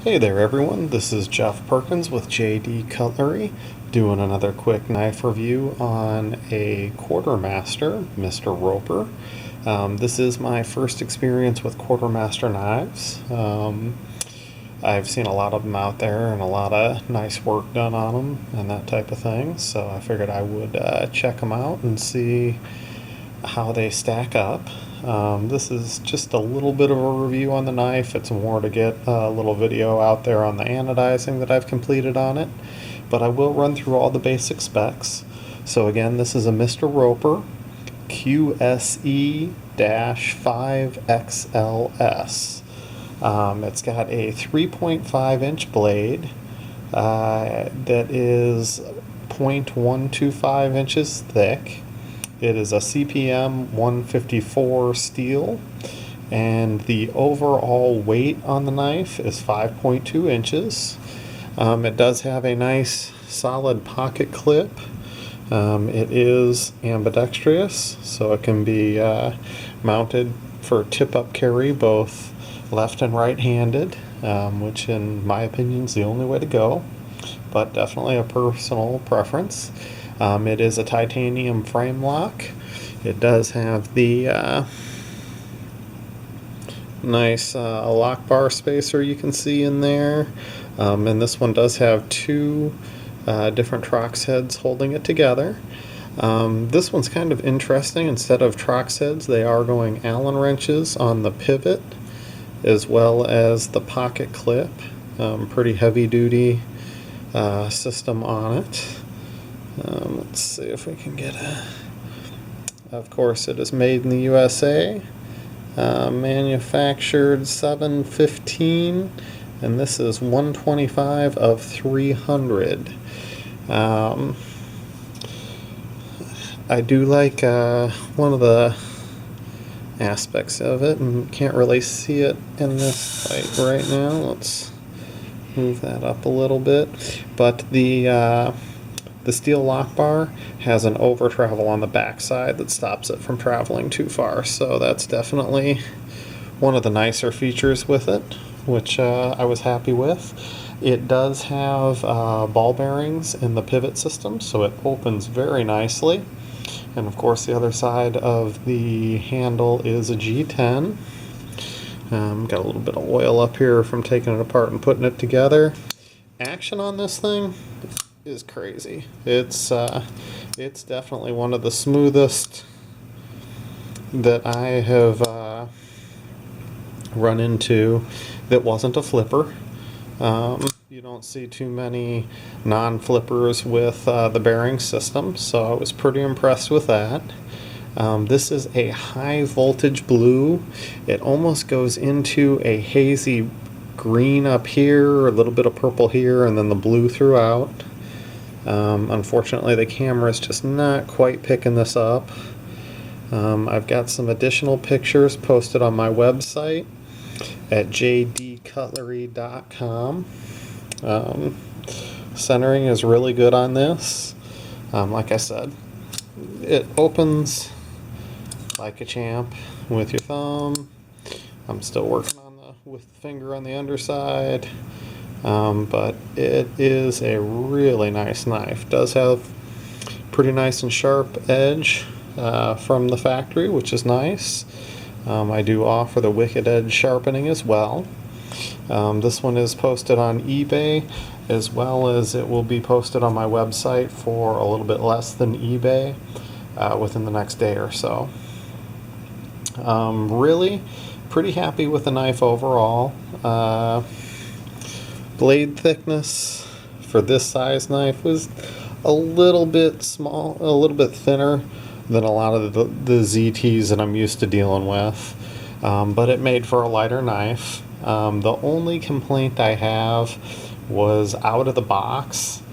Hey there everyone, this is Jeff Perkins with JD Cutlery doing another quick knife review on a Quartermaster Mr. Roper. This is my first experience with Quartermaster knives. I've seen a lot of them out there and a lot of nice work done on them and that type of thing, so I figured I would check them out and see how they stack up. This is just a little bit of a review on the knife. It's more to get a little video out there on the anodizing that I've completed on it, but I will run through all the basic specs. So again, this is a Mr. Roper QSE-5XLS. It's got a 3.5 inch blade that is 0.125 inches thick. It is a CPM 154 steel, and the overall weight on the knife is 5.2 inches. It does have a nice solid pocket clip. It is ambidextrous, so it can be mounted for tip-up carry both left and right-handed, which in my opinion is the only way to go, but definitely a personal preference. It is a titanium frame lock. It does have the nice lock bar spacer you can see in there, and this one does have two different Trox heads holding it together. This one's kind of interesting. Instead of Trox heads, they are going Allen wrenches on the pivot as well as the pocket clip. Pretty heavy duty system on it. Let's see if we can get a... Of course, it is made in the USA, manufactured 7/15, and this is 125 of 300. I do like one of the aspects of it, and can't really see it in this light right now. Let's move that up a little bit, but the steel lock bar has an over travel on the back side that stops it from traveling too far, so that's definitely one of the nicer features with it, which I was happy with. It does have ball bearings in the pivot system, so it opens very nicely, and of course the other side of the handle is a G10. Got a little bit of oil up here from taking it apart and putting it together. Action on this thing is crazy. It's definitely one of the smoothest that I have run into that wasn't a flipper. You don't see too many non-flippers with the bearing system, so I was pretty impressed with that. This is a high voltage blue. It almost goes into a hazy green up here, a little bit of purple here, and then the blue throughout. Unfortunately, the camera is just not quite picking this up. I've got some additional pictures posted on my website at jdcutlery.com. Centering is really good on this. Like I said, it opens like a champ with your thumb. I'm still working on with the finger on the underside. But it is a really nice knife. Does have pretty nice and sharp edge from the factory, which is nice. I do offer the wicked edge sharpening as well. This one is posted on eBay, as well as it will be posted on my website for a little bit less than eBay within the next day or so. Really pretty happy with the knife overall. Blade thickness for this size knife was a little bit small, a little bit thinner than a lot of the ZTs that I'm used to dealing with, but it made for a lighter knife. The only complaint I have was out of the box.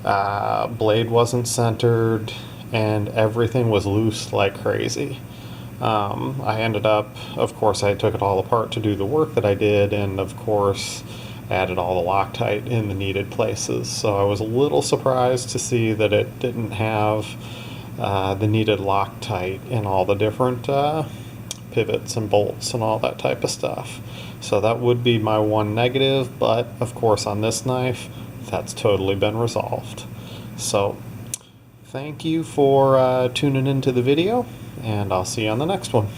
Blade wasn't centered and everything was loose like crazy. I ended up, of course, I took it all apart to do the work that I did, and of course added all the Loctite in the needed places. So I was a little surprised to see that it didn't have the needed Loctite in all the different pivots and bolts and all that type of stuff. So that would be my one negative, but of course on this knife, that's totally been resolved. So thank you for tuning into the video, and I'll see you on the next one.